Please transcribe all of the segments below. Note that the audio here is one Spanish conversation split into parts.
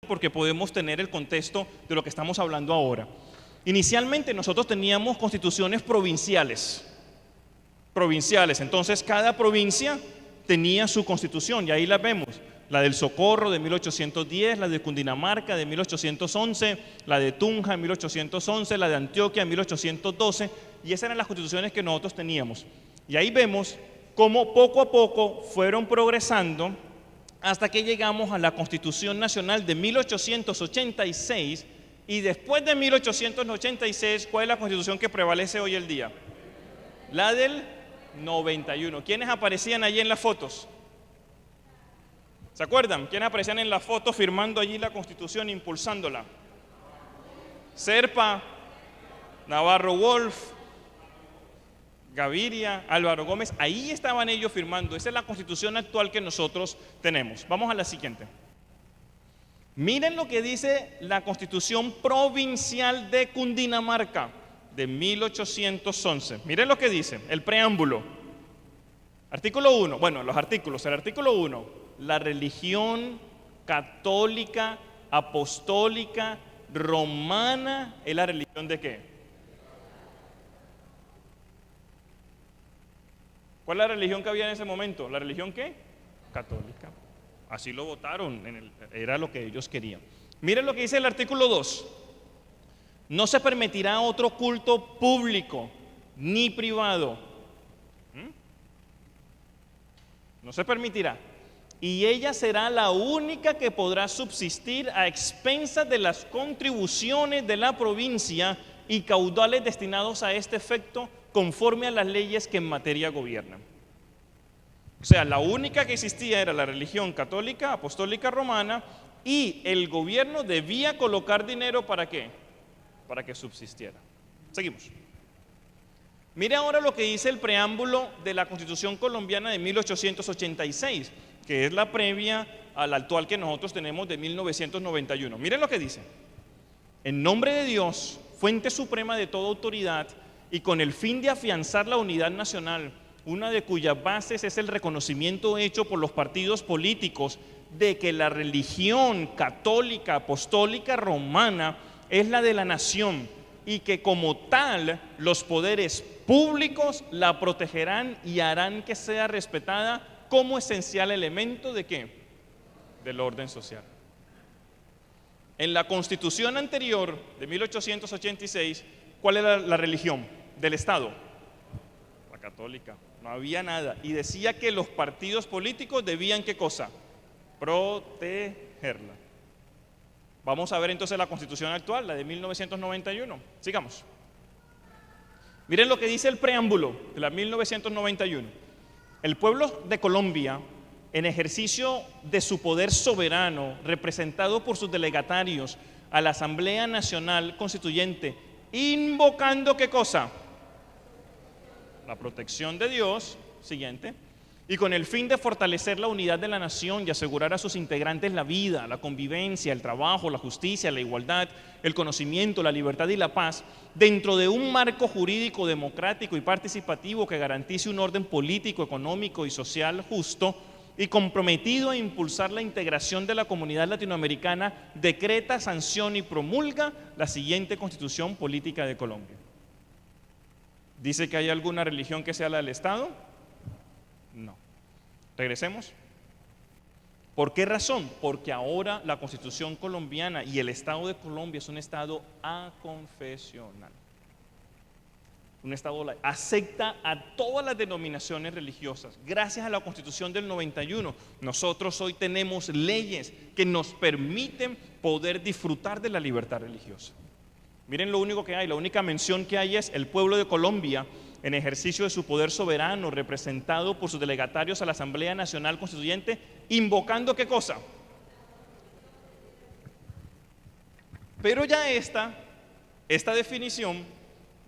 porque podemos tener el contexto de lo que estamos hablando ahora. Inicialmente nosotros teníamos constituciones provinciales. Entonces cada provincia tenía su constitución y ahí la vemos. La del Socorro de 1810, la de Cundinamarca de 1811, la de Tunja en 1811, la de Antioquia en 1812, y esas eran las constituciones que nosotros teníamos. Y ahí vemos cómo poco a poco fueron progresando hasta que llegamos a la Constitución Nacional de 1886, y después de 1886, ¿cuál es la constitución que prevalece hoy el día? La del 91. ¿Quiénes aparecían allí en las fotos? ¿Se acuerdan? ¿Quiénes aparecían en la foto firmando allí la Constitución, impulsándola? Serpa, Navarro Wolf, Gaviria, Álvaro Gómez, ahí estaban ellos firmando. Esa es la Constitución actual que nosotros tenemos. Vamos a la siguiente. Miren lo que dice la Constitución Provincial de Cundinamarca de 1811. Miren lo que dice, el preámbulo. Artículo 1, bueno, los artículos. El artículo 1, la religión católica, apostólica, romana, ¿es la religión de qué? ¿Cuál es la religión que había en ese momento? ¿La religión qué? Católica. Así lo votaron, era lo que ellos querían. Miren lo que dice el artículo 2. No se permitirá otro culto público ni privado. No se permitirá. Y ella será la única que podrá subsistir a expensas de las contribuciones de la provincia y caudales destinados a este efecto conforme a las leyes que en materia gobiernan. O sea, la única que existía era la religión católica, apostólica, romana, y el gobierno debía colocar dinero ¿para qué? Para que subsistiera. Seguimos. Mire ahora lo que dice el preámbulo de la Constitución colombiana de 1886, que es la previa a la actual que nosotros tenemos de 1991. Miren lo que dice. En nombre de Dios, fuente suprema de toda autoridad, y con el fin de afianzar la unidad nacional, una de cuyas bases es el reconocimiento hecho por los partidos políticos de que la religión católica, apostólica, romana es la de la nación y que como tal los poderes públicos la protegerán y harán que sea respetada como esencial elemento ¿de qué? Del orden social. En la Constitución anterior de 1886, ¿cuál era la religión del Estado? La católica. No había nada. Y decía que los partidos políticos debían ¿qué cosa? Protegerla. Vamos a ver entonces la Constitución actual, la de 1991. Sigamos. Miren lo que dice el preámbulo de la 1991. El pueblo de Colombia, en ejercicio de su poder soberano, representado por sus delegatarios a la Asamblea Nacional Constituyente, invocando ¿qué cosa? La protección de Dios, siguiente, y con el fin de fortalecer la unidad de la nación y asegurar a sus integrantes la vida, la convivencia, el trabajo, la justicia, la igualdad, el conocimiento, la libertad y la paz, dentro de un marco jurídico democrático y participativo que garantice un orden político, económico y social justo, y comprometido a impulsar la integración de la comunidad latinoamericana, decreta, sanciona y promulga la siguiente Constitución Política de Colombia. ¿Dice que hay alguna religión que sea la del Estado? No. Regresemos. ¿Por qué razón? Porque ahora la Constitución colombiana y el Estado de Colombia es un Estado aconfesional. Un Estado acepta a todas las denominaciones religiosas. Gracias a la Constitución del 91, nosotros hoy tenemos leyes que nos permiten poder disfrutar de la libertad religiosa. Miren lo único que hay, la única mención que hay es el pueblo de Colombia en ejercicio de su poder soberano, representado por sus delegatarios a la Asamblea Nacional Constituyente, invocando ¿qué cosa? Pero ya esta definición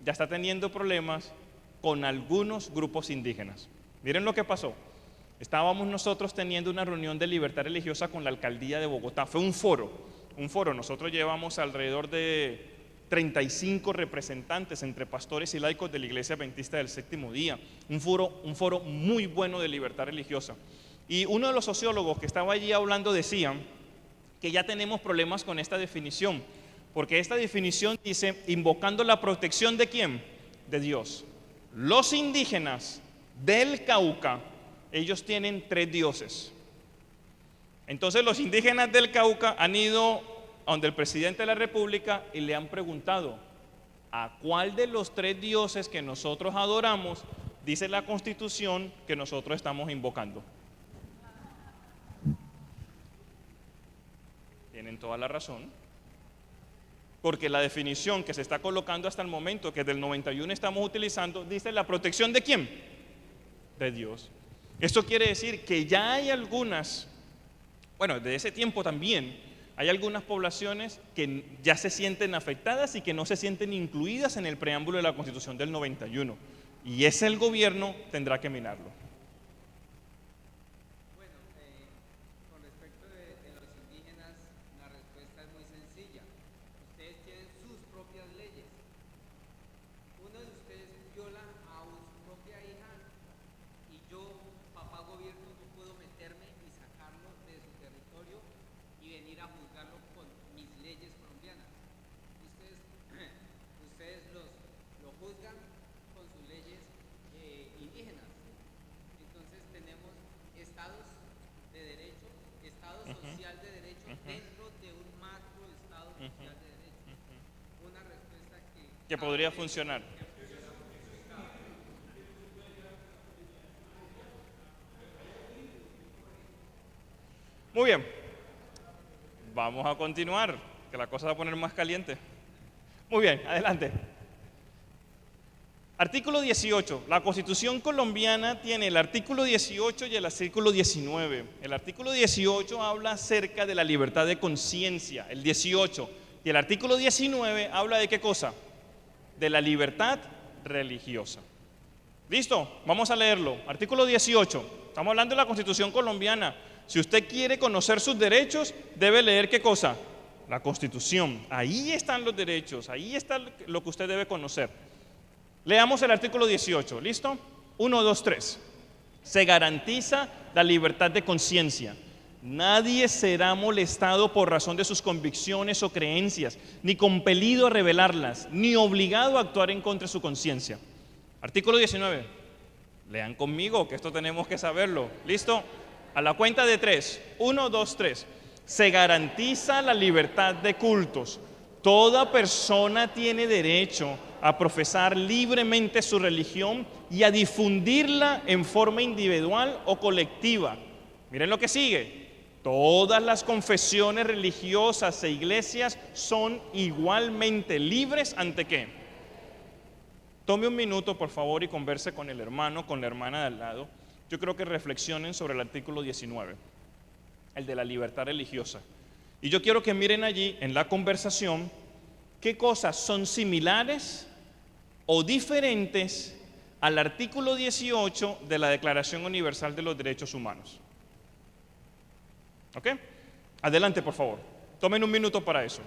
ya está teniendo problemas con algunos grupos indígenas. Miren lo que pasó. Estábamos nosotros teniendo una reunión de libertad religiosa con la alcaldía de Bogotá. Fue un foro. Nosotros llevamos alrededor de 35 representantes entre pastores y laicos de la Iglesia Adventista del Séptimo Día. Un foro muy bueno de libertad religiosa. Y uno de los sociólogos que estaba allí hablando decía que ya tenemos problemas con esta definición, porque esta definición dice, invocando la protección ¿de quién? De Dios. Los indígenas del Cauca, ellos tienen 3 dioses. Entonces los indígenas del Cauca han ido a donde el presidente de la República y le han preguntado, ¿a cuál de los 3 dioses que nosotros adoramos dice la Constitución que nosotros estamos invocando? Tienen toda la razón, porque la definición que se está colocando hasta el momento, que del 91 estamos utilizando, dice la protección ¿de quién? De Dios. Esto quiere decir que ya hay algunas, bueno, de ese tiempo también, hay algunas poblaciones que ya se sienten afectadas y que no se sienten incluidas en el preámbulo de la Constitución del 91. Y ese el gobierno tendrá que minarlo. Bueno, con respecto de los indígenas, la respuesta es muy sencilla. Ustedes tienen sus propias leyes. Uno de ustedes viola a su propia hija y yo, papá gobierno, no puedo meterme y sacarlo de su territorio y venir a juzgarlo con mis leyes colombianas. Ustedes lo juzgan con sus leyes indígenas. Entonces tenemos estados de derecho, estado social de derecho dentro de un macro estado social de derecho. Una respuesta que podría funcionar. Muy bien, vamos a continuar, que la cosa va a poner más caliente. Muy bien, adelante. Artículo 18. La Constitución colombiana tiene el artículo 18 y el artículo 19. El artículo 18 habla acerca de la libertad de conciencia, el 18. Y el artículo 19 habla de ¿qué cosa? De la libertad religiosa. ¿Listo? Vamos a leerlo. Artículo 18. Estamos hablando de la Constitución colombiana. Si usted quiere conocer sus derechos, debe leer ¿qué cosa? La Constitución. Ahí están los derechos, ahí está lo que usted debe conocer. Leamos el artículo 18, ¿listo? 1, 2, 3. Se garantiza la libertad de conciencia. Nadie será molestado por razón de sus convicciones o creencias, ni compelido a revelarlas, ni obligado a actuar en contra de su conciencia. Artículo 19. Lean conmigo, que esto tenemos que saberlo. ¿Listo? A la cuenta de 3. 1, 2, 3. Se garantiza la libertad de cultos. Toda persona tiene derecho a profesar libremente su religión y a difundirla en forma individual o colectiva. Miren lo que sigue. Todas las confesiones religiosas e iglesias son igualmente libres ¿ante qué? Tome un minuto, por favor, y converse con el hermano, con la hermana de al lado. Yo creo que reflexionen sobre el artículo 19, el de la libertad religiosa. Y yo quiero que miren allí, en la conversación, qué cosas son similares o diferentes al artículo 18 de la Declaración Universal de los Derechos Humanos. ¿Ok? Adelante, por favor. Tomen un minuto para eso.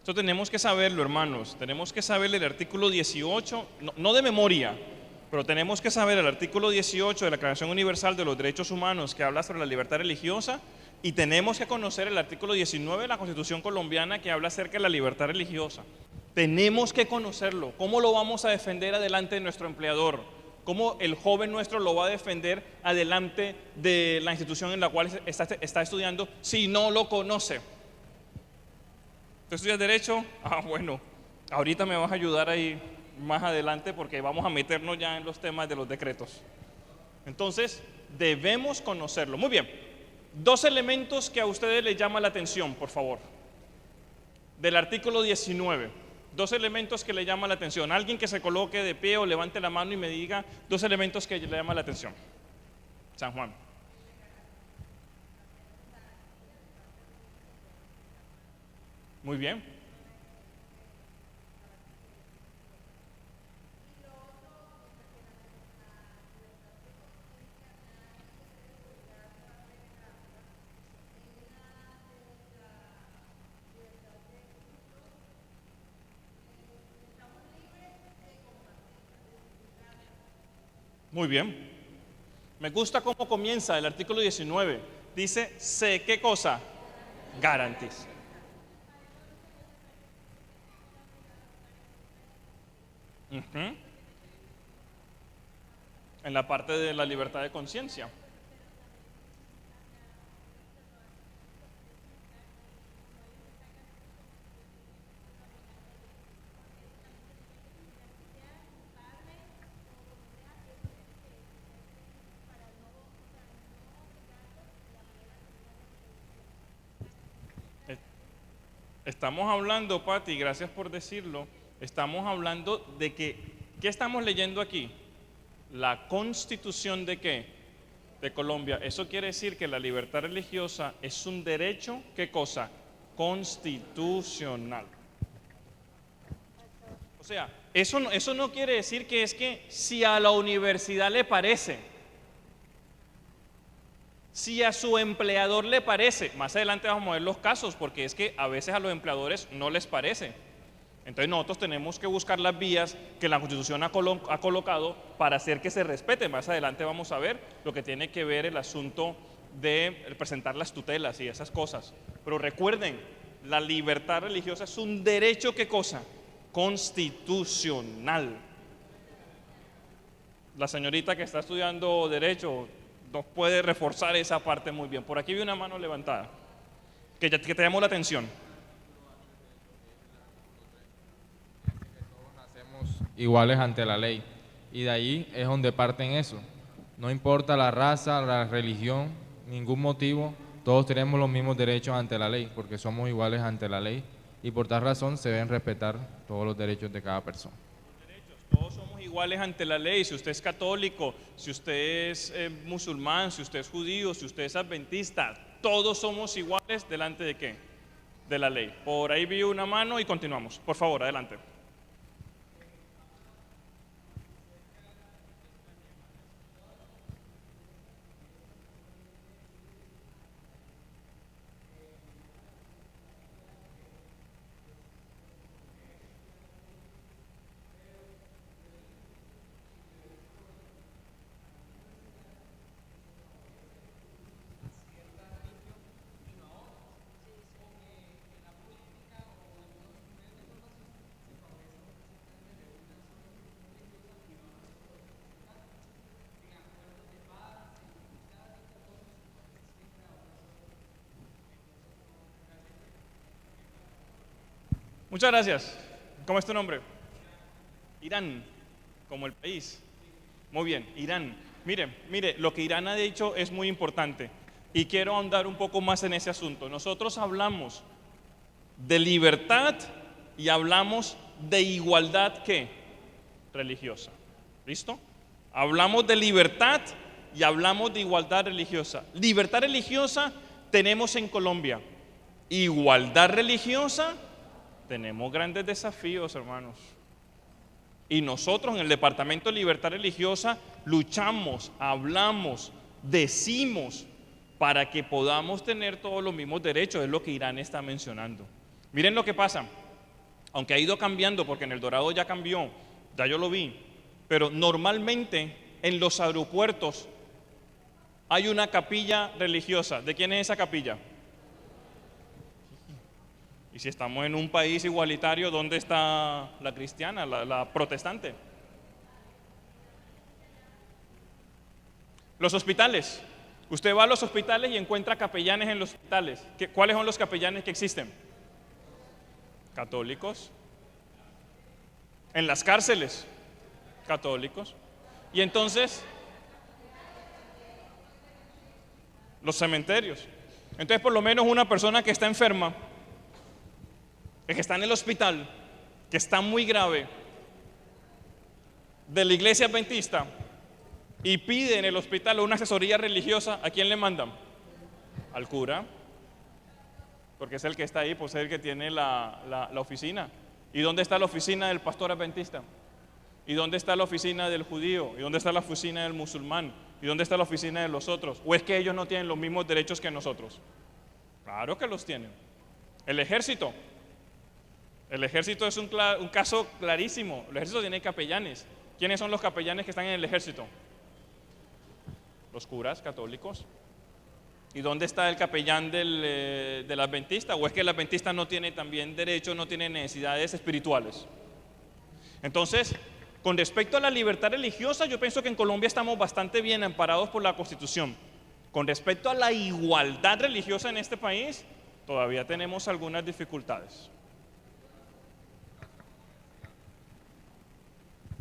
Esto tenemos que saberlo, hermanos. Tenemos que saber el artículo 18, no de memoria, pero tenemos que saber el artículo 18 de la Declaración Universal de los Derechos Humanos, que habla sobre la libertad religiosa, y tenemos que conocer el artículo 19 de la Constitución colombiana, que habla acerca de la libertad religiosa. Tenemos que conocerlo. ¿Cómo lo vamos a defender adelante de nuestro empleador? ¿Cómo el joven nuestro lo va a defender adelante de la institución en la cual está estudiando si no lo conoce? ¿Tú estudias Derecho? Ah, bueno, ahorita me vas a ayudar ahí más adelante porque vamos a meternos ya en los temas de los decretos. Entonces, debemos conocerlo. Muy bien, 2 elementos que a ustedes les llama la atención, por favor. Del artículo 19, 2 elementos que le llaman la atención. Alguien que se coloque de pie o levante la mano y me diga 2 elementos que le llaman la atención. San Juan. Muy bien. Muy bien. Me gusta cómo comienza el artículo 19. Dice, sé qué cosa. Garantiza. Ujú. En la parte de la libertad de conciencia. Estamos hablando, Pati, gracias por decirlo, estamos hablando de que, ¿qué estamos leyendo aquí? La Constitución de ¿qué? De Colombia. Eso quiere decir que la libertad religiosa es un derecho, ¿qué cosa? Constitucional. O sea, eso no quiere decir que es que si a la universidad le parece, si a su empleador le parece, más adelante vamos a ver los casos, porque es que a veces a los empleadores no les parece. Entonces nosotros tenemos que buscar las vías que la Constitución ha colocado para hacer que se respete. Más adelante vamos a ver lo que tiene que ver el asunto de presentar las tutelas y esas cosas. Pero recuerden, la libertad religiosa es un derecho, ¿qué cosa? Constitucional. La señorita que está estudiando Derecho nos puede reforzar esa parte muy bien. Por aquí vi una mano levantada que te llamó la atención. Todos nacemos iguales ante la ley y de ahí es donde parten eso. No importa la raza, la religión, ningún motivo, todos tenemos los mismos derechos ante la ley porque somos iguales ante la ley y por tal razón se deben respetar todos los derechos de cada persona. Todos somos iguales ante la ley. Si usted es católico, si usted es musulmán, si usted es judío, si usted es adventista, todos somos iguales delante de ¿qué? De la ley. Por ahí vi una mano y continuamos. Por favor, adelante. Muchas gracias. ¿Cómo es tu nombre? Irán, como el país. Muy bien, Irán. Mire, lo que Irán ha dicho es muy importante y quiero ahondar un poco más en ese asunto. Nosotros hablamos de libertad y hablamos de igualdad, ¿qué? Religiosa. ¿Listo? Hablamos de libertad y hablamos de igualdad religiosa. Libertad religiosa tenemos en Colombia. Igualdad religiosa tenemos grandes desafíos, hermanos. Y nosotros en el Departamento de Libertad Religiosa luchamos, hablamos, decimos para que podamos tener todos los mismos derechos. Es lo que Irán está mencionando. Miren lo que pasa. Aunque ha ido cambiando, porque en El Dorado ya cambió, ya yo lo vi. Pero normalmente en los aeropuertos hay una capilla religiosa. ¿De quién es esa capilla? Y si estamos en un país igualitario, ¿dónde está la cristiana, la protestante? Los hospitales. Usted va a los hospitales y encuentra capellanes en los hospitales. ¿Cuáles son los capellanes que existen? Católicos. En las cárceles, católicos. Y entonces, los cementerios. Entonces, por lo menos una persona que está enferma, que está en el hospital, que está muy grave, de la iglesia adventista, y pide en el hospital una asesoría religiosa, ¿a quién le mandan? Al cura, porque es el que está ahí, pues es el que tiene la oficina. ¿Y dónde está la oficina del pastor adventista? ¿Y dónde está la oficina del judío? ¿Y dónde está la oficina del musulmán? ¿Y dónde está la oficina de los otros? ¿O es que ellos no tienen los mismos derechos que nosotros? Claro que los tienen. El ejército. El ejército es un caso clarísimo. El ejército tiene capellanes. ¿Quiénes son los capellanes que están en el ejército? Los curas católicos. ¿Y dónde está el capellán del adventista? ¿O es que el adventista no tiene también derechos, no tiene necesidades espirituales? Entonces, con respecto a la libertad religiosa, yo pienso que en Colombia estamos bastante bien amparados por la Constitución. Con respecto a la igualdad religiosa en este país, todavía tenemos algunas dificultades.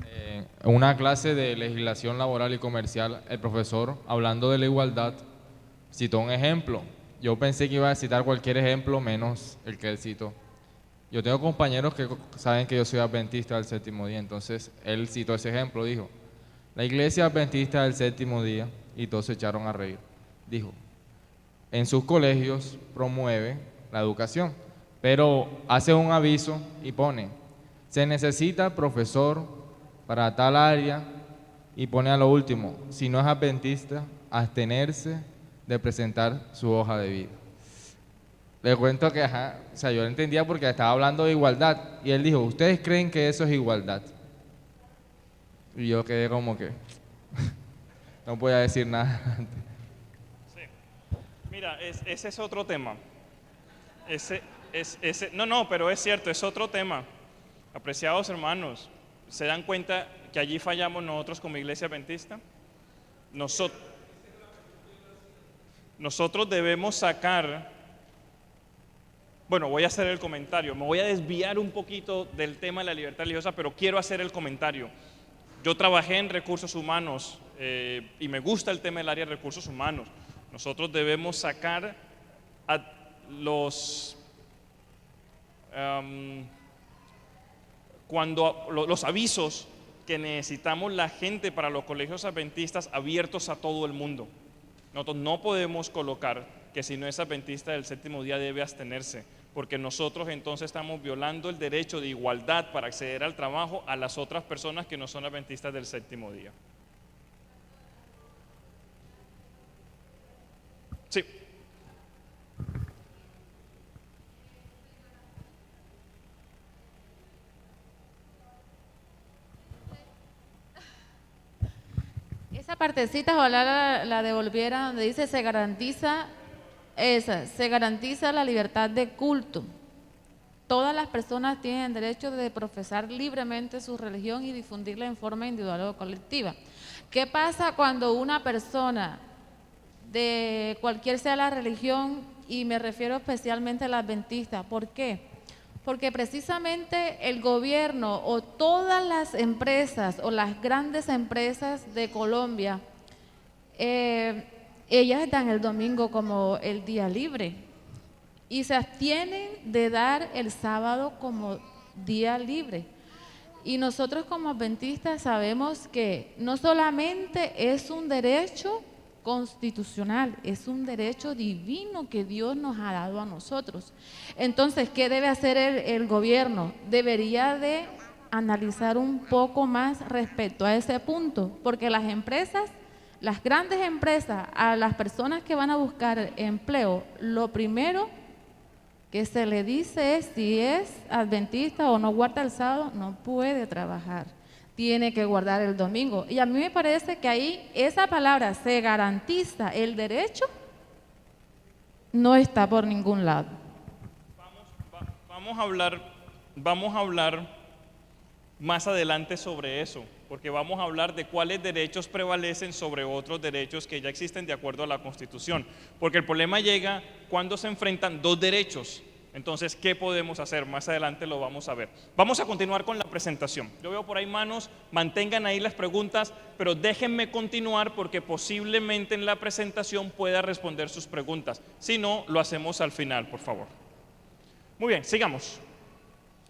En una clase de legislación laboral y comercial, el profesor, hablando de la igualdad, citó un ejemplo. Yo pensé que iba a citar cualquier ejemplo menos el que él citó. Yo tengo compañeros que saben que yo soy adventista del séptimo día, entonces él citó ese ejemplo, dijo, la iglesia adventista del séptimo día, y todos se echaron a reír. Dijo, en sus colegios promueve la educación, pero hace un aviso y pone, se necesita profesor para tal área, y pone a lo último, si no es adventista, abstenerse de presentar su hoja de vida. Le cuento que, o sea, yo lo entendía porque estaba hablando de igualdad, y él dijo, ¿ustedes creen que eso es igualdad? Y yo quedé como que, no podía decir nada. Sí. Mira, ese es otro tema. Pero es cierto, es otro tema. Apreciados hermanos, ¿se dan cuenta que allí fallamos nosotros como iglesia adventista? Nosotros debemos sacar, bueno, voy a hacer el comentario, me voy a desviar un poquito del tema de la libertad religiosa, pero quiero hacer el comentario. Yo trabajé en recursos humanos y me gusta el tema del área de recursos humanos. Nosotros debemos sacar a los avisos que necesitamos la gente para los colegios adventistas abiertos a todo el mundo. Nosotros no podemos colocar que si no es adventista del séptimo día debe abstenerse, porque nosotros entonces estamos violando el derecho de igualdad para acceder al trabajo a las otras personas que no son adventistas del séptimo día. Sí. Esa partecita, ojalá la devolviera, donde dice se garantiza la libertad de culto. Todas las personas tienen derecho de profesar libremente su religión y difundirla en forma individual o colectiva. ¿Qué pasa cuando una persona de cualquier sea la religión, y me refiero especialmente a la adventista? ¿Por qué? Porque precisamente el gobierno o todas las empresas o las grandes empresas de Colombia, ellas dan el domingo como el día libre y se abstienen de dar el sábado como día libre. Y nosotros como adventistas sabemos que no solamente es un derecho constitucional, es un derecho divino que Dios nos ha dado a nosotros. Entonces, ¿qué debe hacer el gobierno? Debería de analizar un poco más respecto a ese punto, porque las empresas, las grandes empresas, a las personas que van a buscar empleo, lo primero que se le dice es si es adventista o no guarda el sábado, no puede trabajar. Tiene que guardar el domingo. Y a mí me parece que ahí esa palabra, se garantiza el derecho, no está por ningún lado. Vamos a hablar más adelante sobre eso. porque vamos a hablar de cuáles derechos prevalecen sobre otros derechos que ya existen de acuerdo a la Constitución. Porque el problema llega cuando se enfrentan dos derechos. Entonces, ¿qué podemos hacer? Más adelante lo vamos a ver. Vamos a continuar con la presentación. Yo veo por ahí manos, mantengan ahí las preguntas, pero déjenme continuar porque posiblemente en la presentación pueda responder sus preguntas. Si no, lo hacemos al final, por favor. Muy bien, sigamos.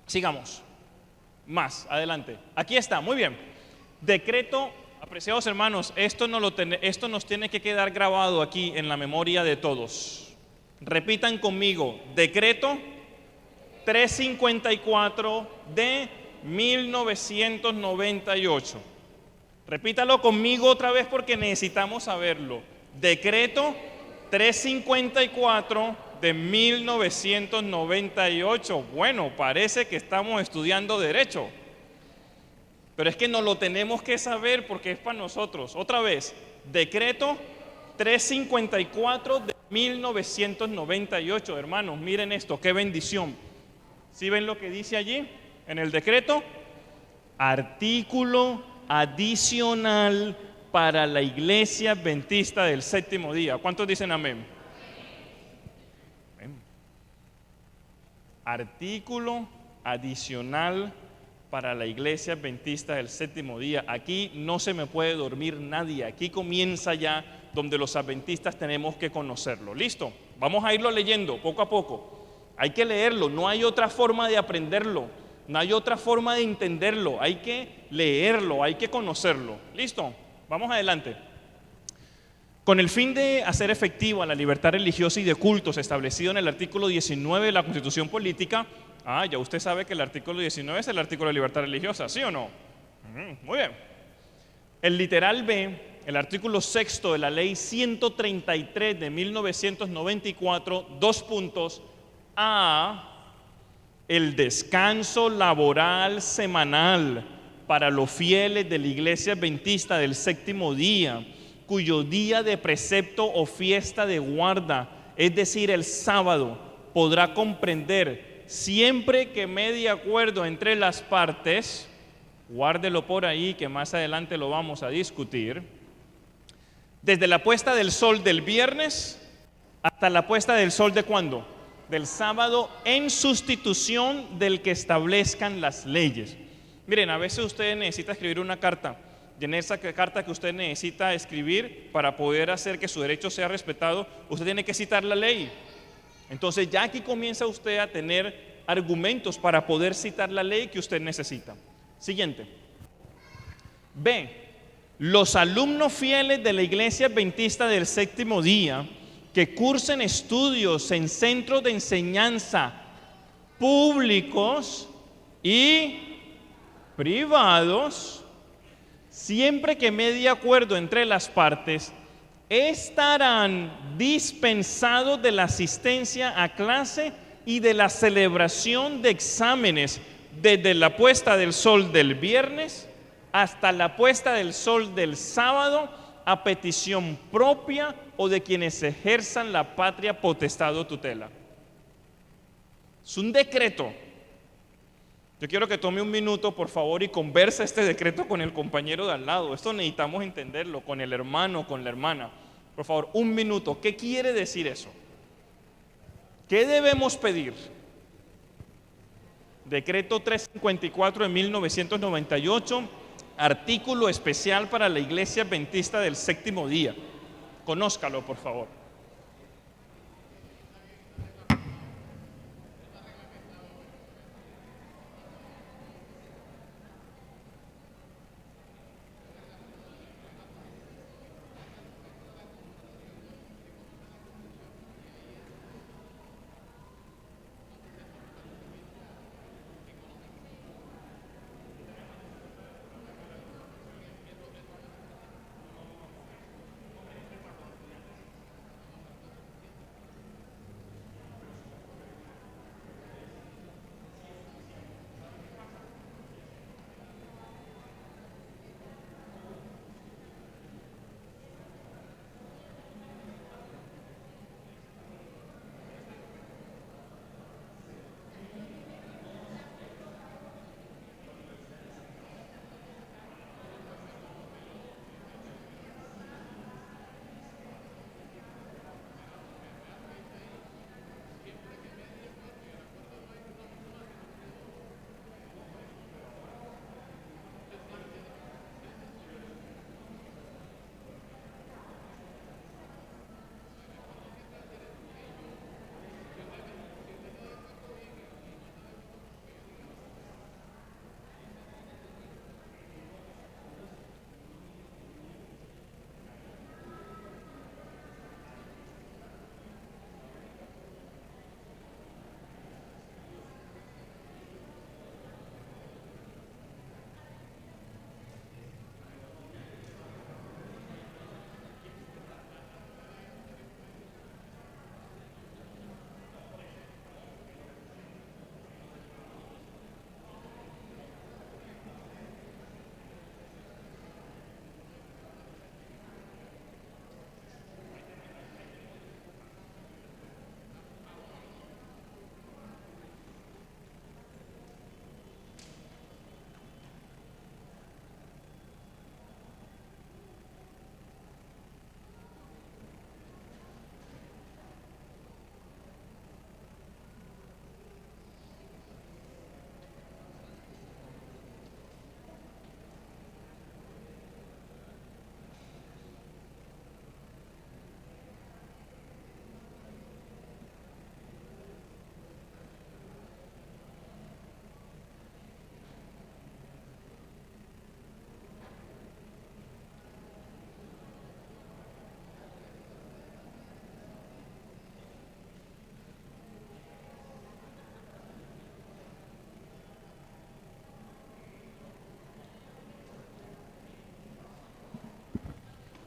Sigamos. Más, adelante. Aquí está, muy bien. Decreto, apreciados hermanos, esto nos tiene que quedar grabado aquí en la memoria de todos. Repitan conmigo, decreto 354 de 1998. Repítalo conmigo otra vez porque necesitamos saberlo. Decreto 354 de 1998. Bueno, parece que estamos estudiando derecho. Pero es que no lo tenemos que saber porque es para nosotros. Otra vez, decreto 354 de 1998. Hermanos, miren esto, qué bendición. ¿Sí ven lo que dice allí en el decreto? Artículo adicional para la Iglesia Adventista del Séptimo Día. ¿Cuántos dicen amén? Amén. Artículo adicional para la Iglesia Adventista del Séptimo Día. Aquí no se me puede dormir nadie. Aquí comienza ya donde los adventistas tenemos que conocerlo. ¿Listo? Vamos a irlo leyendo poco a poco. Hay que leerlo, no hay otra forma de aprenderlo, no hay otra forma de entenderlo. Hay que leerlo, hay que conocerlo. ¿Listo? Vamos adelante. Con el fin de hacer efectiva la libertad religiosa y de cultos establecido en el artículo 19 de la Constitución Política. Ya usted sabe que el artículo 19 es el artículo de libertad religiosa, ¿sí o no? Muy bien. El literal B, el artículo 6 de la ley 133 de 1994, 2 puntos. A, el descanso laboral semanal para los fieles de la Iglesia Adventista del Séptimo Día, cuyo día de precepto o fiesta de guarda, es decir, el sábado, podrá comprender siempre que medie acuerdo entre las partes, guárdelo por ahí que más adelante lo vamos a discutir, desde la puesta del sol del viernes hasta la puesta del sol de ¿cuándo? Del sábado, en sustitución del que establezcan las leyes. Miren, a veces usted necesita escribir una carta, y en esa carta que usted necesita escribir para poder hacer que su derecho sea respetado, usted tiene que citar la ley. Entonces ya aquí comienza usted a tener argumentos para poder citar la ley que usted necesita. Siguiente. B. Los alumnos fieles de la Iglesia Adventista del Séptimo Día que cursen estudios en centros de enseñanza públicos y privados, siempre que medie acuerdo entre las partes, estarán dispensados de la asistencia a clase y de la celebración de exámenes desde la puesta del sol del viernes hasta la puesta del sol del sábado, a petición propia o de quienes ejerzan la patria potestad o tutela. Es un decreto. Yo quiero que tome un minuto, por favor, y converse este decreto con el compañero de al lado. Esto necesitamos entenderlo, con el hermano, con la hermana. Por favor, un minuto. ¿Qué quiere decir eso? ¿Qué debemos pedir? Decreto 354 de 1998, artículo especial para la Iglesia Adventista del Séptimo Día. Conózcalo, por favor.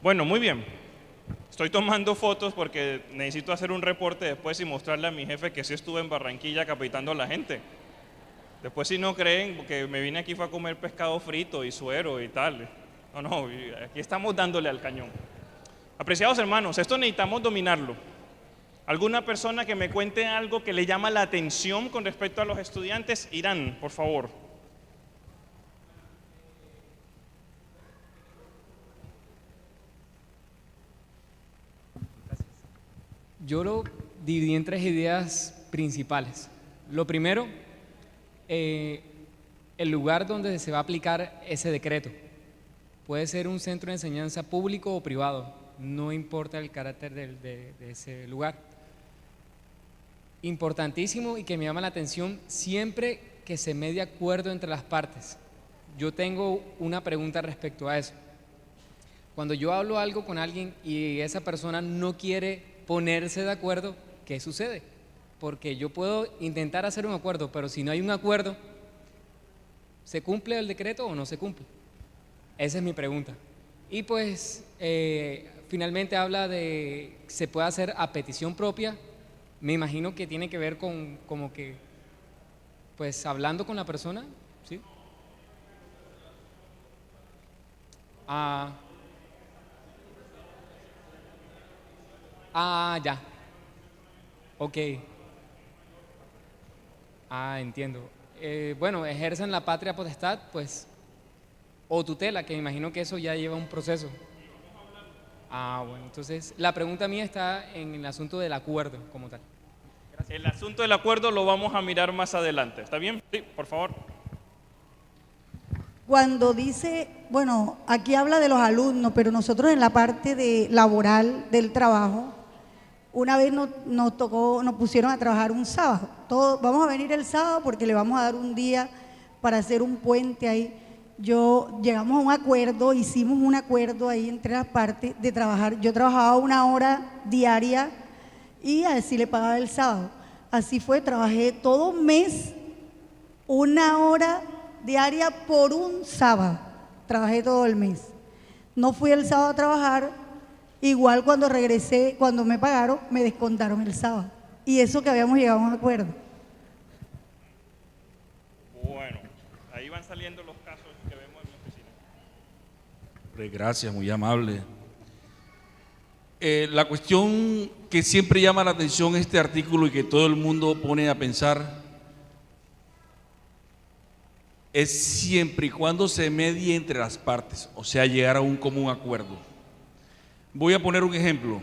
Bueno, muy bien. Estoy tomando fotos porque necesito hacer un reporte después y mostrarle a mi jefe que sí estuve en Barranquilla capacitando a la gente. Después si no creen que me vine aquí fue a comer pescado frito y suero y tal. No, aquí estamos dándole al cañón. Apreciados hermanos, esto necesitamos dominarlo. ¿Alguna persona que me cuente algo que le llama la atención con respecto a los estudiantes? Irán, por favor. Yo lo dividí en 3 ideas principales. Lo primero, el lugar donde se va a aplicar ese decreto. Puede ser un centro de enseñanza público o privado, no importa el carácter de ese lugar. Importantísimo y que me llama la atención, siempre que se medie acuerdo entre las partes. Yo tengo una pregunta respecto a eso. Cuando yo hablo algo con alguien y esa persona no quiere ponerse de acuerdo, ¿qué sucede? Porque yo puedo intentar hacer un acuerdo, pero si no hay un acuerdo, ¿se cumple el decreto o no se cumple? Esa es mi pregunta. Y pues finalmente habla de se puede hacer a petición propia. Me imagino que tiene que ver con como que pues hablando con la persona, ¿sí? Ya. Ok. Entiendo. Bueno, ejercen la patria potestad, pues, o tutela, que me imagino que eso ya lleva un proceso. Bueno, entonces la pregunta mía está en el asunto del acuerdo como tal. Gracias. El asunto del acuerdo lo vamos a mirar más adelante, ¿está bien? Sí, por favor. Cuando dice, bueno, aquí habla de los alumnos, pero nosotros en la parte de laboral del trabajo, una vez nos pusieron a trabajar un sábado. Vamos a venir el sábado porque le vamos a dar un día para hacer un puente ahí. Llegamos a un acuerdo, hicimos un acuerdo ahí entre las partes de trabajar. Yo trabajaba 1 hora diaria y así le pagaba el sábado. Así fue, trabajé todo un mes, 1 hora diaria por un sábado. Trabajé todo el mes. No fui el sábado a trabajar, igual cuando regresé, cuando me pagaron, me descontaron el sábado. Y eso que habíamos llegado a un acuerdo. Bueno, ahí van saliendo los casos que vemos en mi oficina. Gracias, muy amable. La cuestión que siempre llama la atención este artículo y que todo el mundo pone a pensar es siempre y cuando se medie entre las partes, o sea, llegar a un común acuerdo. Voy a poner un ejemplo.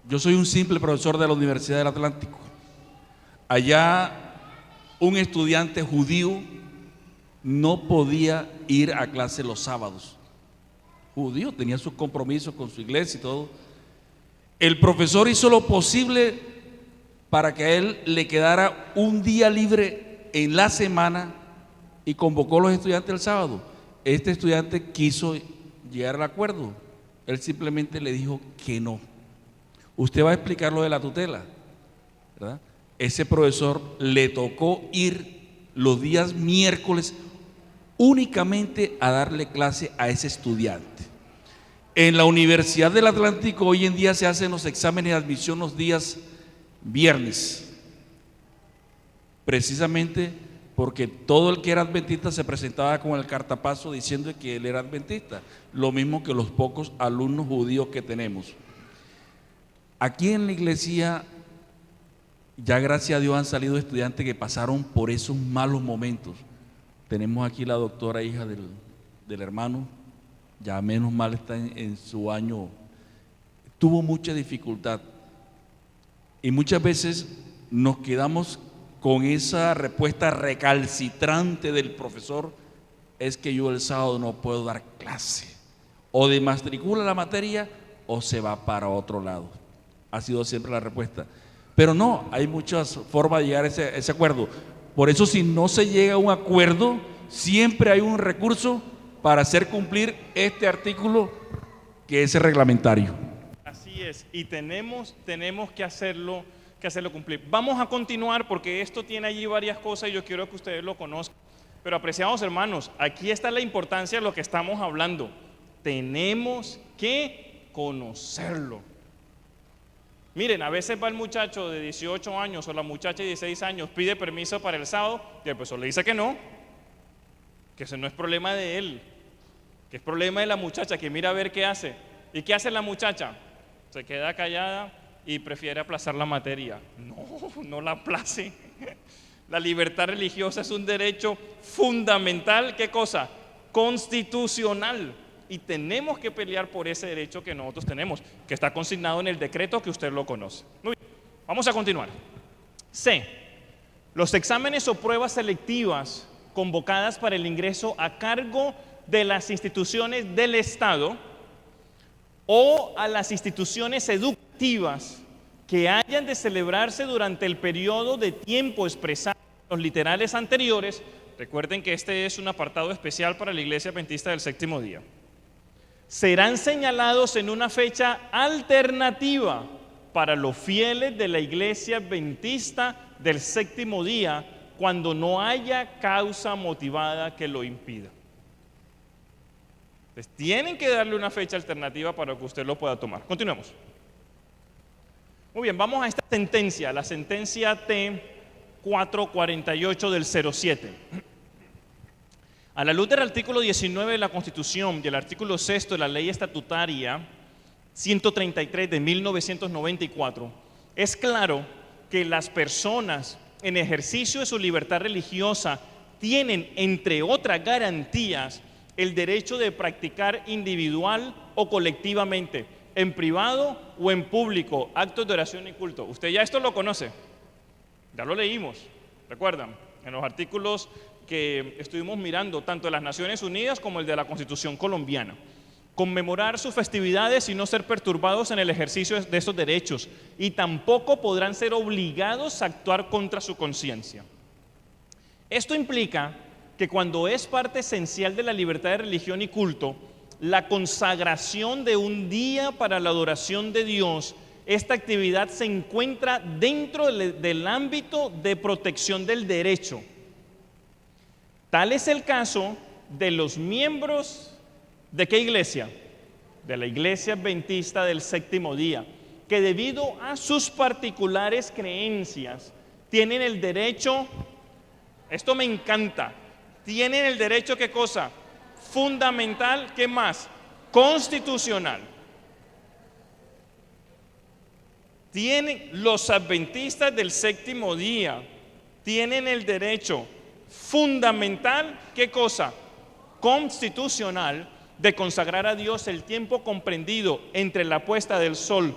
Yo soy un simple profesor de la Universidad del Atlántico. Allá un estudiante judío no podía ir a clase los sábados. Judío, tenía sus compromisos con su iglesia y todo. El profesor hizo lo posible para que a él le quedara un día libre en la semana y convocó a los estudiantes el sábado. Este estudiante quiso llegar al acuerdo. Él simplemente le dijo que no. Usted va a explicar lo de la tutela, ¿verdad? Ese profesor le tocó ir los días miércoles únicamente a darle clase a ese estudiante. En la Universidad del Atlántico hoy en día se hacen los exámenes de admisión los días viernes, precisamente porque todo el que era adventista se presentaba con el cartapaso diciendo que él era adventista, lo mismo que los pocos alumnos judíos que tenemos. Aquí en la iglesia, ya gracias a Dios han salido estudiantes que pasaron por esos malos momentos. Tenemos aquí la doctora hija del hermano, ya menos mal está en su año, tuvo mucha dificultad y muchas veces nos quedamos con esa respuesta recalcitrante del profesor: es que yo el sábado no puedo dar clase, o desmatricula la materia o se va para otro lado. Ha sido siempre la respuesta, pero no, hay muchas formas de llegar a ese acuerdo. Por eso, si no se llega a un acuerdo, siempre hay un recurso para hacer cumplir este artículo que es el reglamentario. Así es, y tenemos que hacerlo cumplir. Vamos a continuar porque esto tiene allí varias cosas y yo quiero que ustedes lo conozcan. Pero apreciados hermanos, aquí está la importancia de lo que estamos hablando. Tenemos que conocerlo. Miren, a veces va el muchacho de 18 años o la muchacha de 16 años, pide permiso para el sábado y el profesor le dice que no, que ese no es problema de él, que es problema de la muchacha, que mira a ver qué hace. ¿Y qué hace la muchacha? Se queda callada y prefiere aplazar la materia. No la aplace. La libertad religiosa es un derecho fundamental, ¿qué cosa? Constitucional. Y tenemos que pelear por ese derecho que nosotros tenemos, que está consignado en el decreto que usted lo conoce. Muy bien, vamos a continuar. C. Los exámenes o pruebas selectivas convocadas para el ingreso a cargo de las instituciones del Estado o a las instituciones educativas que hayan de celebrarse durante el periodo de tiempo expresado en los literales anteriores. Recuerden que este es un apartado especial para la Iglesia Adventista del Séptimo Día. Serán señalados en una fecha alternativa para los fieles de la Iglesia Adventista del Séptimo Día cuando no haya causa motivada que lo impida. Entonces, tienen que darle una fecha alternativa para que usted lo pueda tomar. Continuemos. Muy bien, vamos a esta sentencia, la sentencia T448 del 07. A la luz del artículo 19 de la Constitución y el artículo 6 de la Ley Estatutaria 133 de 1994, es claro que las personas en ejercicio de su libertad religiosa tienen, entre otras garantías, el derecho de practicar individual o colectivamente, en privado o en público, actos de oración y culto. Usted ya esto lo conoce, ya lo leímos, ¿recuerdan? En los artículos que estuvimos mirando, tanto de las Naciones Unidas como el de la Constitución colombiana. Conmemorar sus festividades y no ser perturbados en el ejercicio de esos derechos, y tampoco podrán ser obligados a actuar contra su conciencia. Esto implica que cuando es parte esencial de la libertad de religión y culto, la consagración de un día para la adoración de Dios, esta actividad se encuentra dentro del ámbito de protección del derecho. Tal es el caso de los miembros ¿de qué iglesia? De la Iglesia Adventista del Séptimo Día, que debido a sus particulares creencias tienen el derecho, esto me encanta, tienen el derecho, ¿qué cosa? Fundamental, ¿qué más? Constitucional. Tienen los adventistas del Séptimo Día, tienen el derecho fundamental, ¿qué cosa? Constitucional, de consagrar a Dios el tiempo comprendido entre la puesta del sol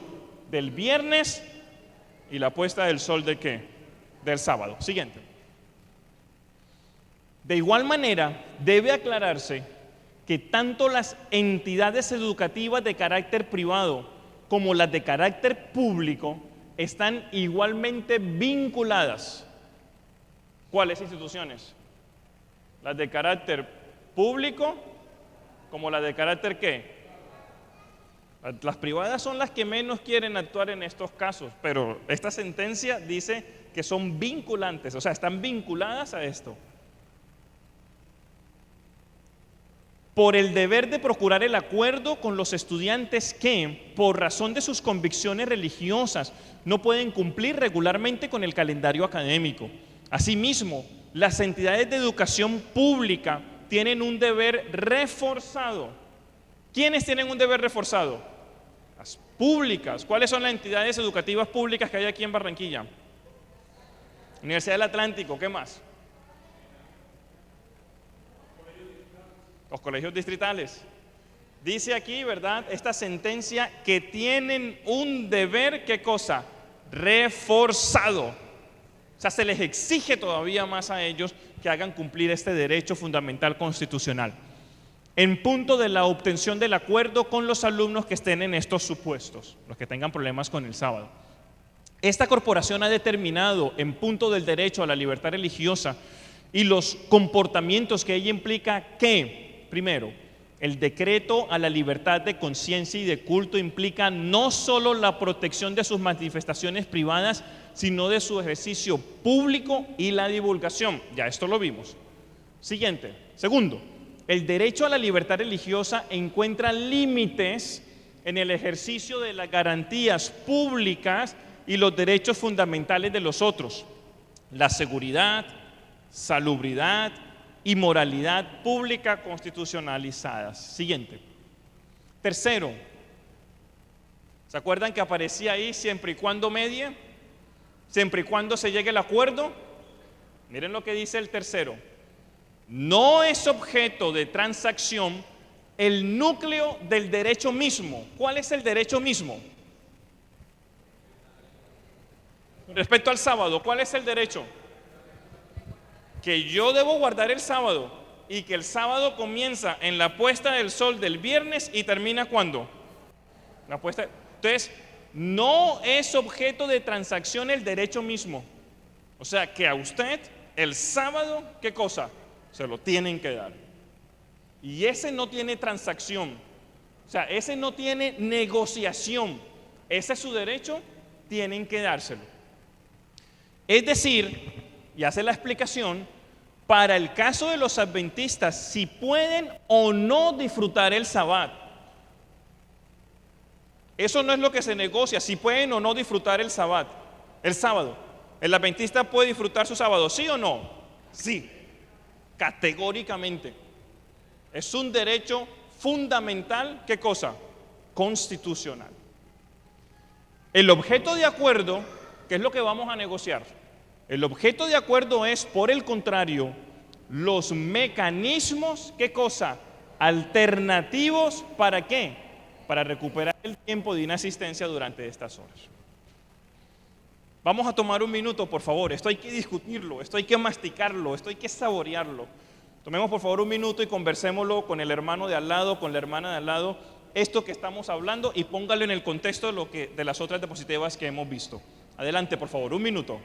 del viernes y la puesta del sol ¿de qué? Del sábado. Siguiente. De igual manera, debe aclararse que tanto las entidades educativas de carácter privado como las de carácter público están igualmente vinculadas. ¿Cuáles instituciones? Las de carácter público, como las de carácter ¿qué? Las privadas son las que menos quieren actuar en estos casos, pero esta sentencia dice que son vinculantes, o sea, están vinculadas a esto. Por el deber de procurar el acuerdo con los estudiantes que, por razón de sus convicciones religiosas, no pueden cumplir regularmente con el calendario académico. Asimismo, las entidades de educación pública tienen un deber reforzado. ¿Quiénes tienen un deber reforzado? Las públicas. ¿Cuáles son las entidades educativas públicas que hay aquí en Barranquilla? Universidad del Atlántico, ¿qué más? Los colegios distritales. Dice aquí, ¿verdad? Esta sentencia que tienen un deber, ¿qué cosa? Reforzado. O sea, se les exige todavía más a ellos que hagan cumplir este derecho fundamental constitucional. En punto de la obtención del acuerdo con los alumnos que estén en estos supuestos, los que tengan problemas con el sábado. Esta corporación ha determinado, en punto del derecho a la libertad religiosa y los comportamientos que ella implica, que, primero, el decreto a la libertad de conciencia y de culto implica no solo la protección de sus manifestaciones privadas, sino de su ejercicio público y la divulgación. Ya esto lo vimos. Siguiente. Segundo, el derecho a la libertad religiosa encuentra límites en el ejercicio de las garantías públicas y los derechos fundamentales de los otros, la seguridad, salubridad y moralidad pública constitucionalizadas. Siguiente. Tercero, ¿se acuerdan que aparecía ahí siempre y cuando medie? Siempre y cuando se llegue al acuerdo. Miren lo que dice el tercero. No es objeto de transacción el núcleo del derecho mismo. ¿Cuál es el derecho mismo? Respecto al sábado, ¿cuál es el derecho? Que yo debo guardar el sábado y que el sábado comienza en la puesta del sol del viernes y termina ¿cuándo? La puesta. Entonces, no es objeto de transacción el derecho mismo. O sea, que a usted el sábado, ¿qué cosa? Se lo tienen que dar. Y ese no tiene transacción. O sea, ese no tiene negociación. Ese es su derecho, tienen que dárselo. Es decir, y hace la explicación, para el caso de los adventistas, si pueden o no disfrutar el Sabbat. Eso no es lo que se negocia, si pueden o no disfrutar el Sabbat, el sábado. ¿El adventista puede disfrutar su sábado, sí o no? Sí, categóricamente. Es un derecho fundamental, ¿qué cosa? Constitucional. El objeto de acuerdo, ¿qué es lo que vamos a negociar? El objeto de acuerdo es, por el contrario, los mecanismos, ¿qué cosa? Alternativos, ¿para qué? Para recuperar el tiempo de inasistencia durante estas horas. Vamos a tomar un minuto, por favor. Esto hay que discutirlo, esto hay que masticarlo, esto hay que saborearlo. Tomemos, por favor, un minuto y conversémoslo con el hermano de al lado, con la hermana de al lado, esto que estamos hablando, y póngalo en el contexto de las otras diapositivas que hemos visto. Adelante, por favor, un minuto.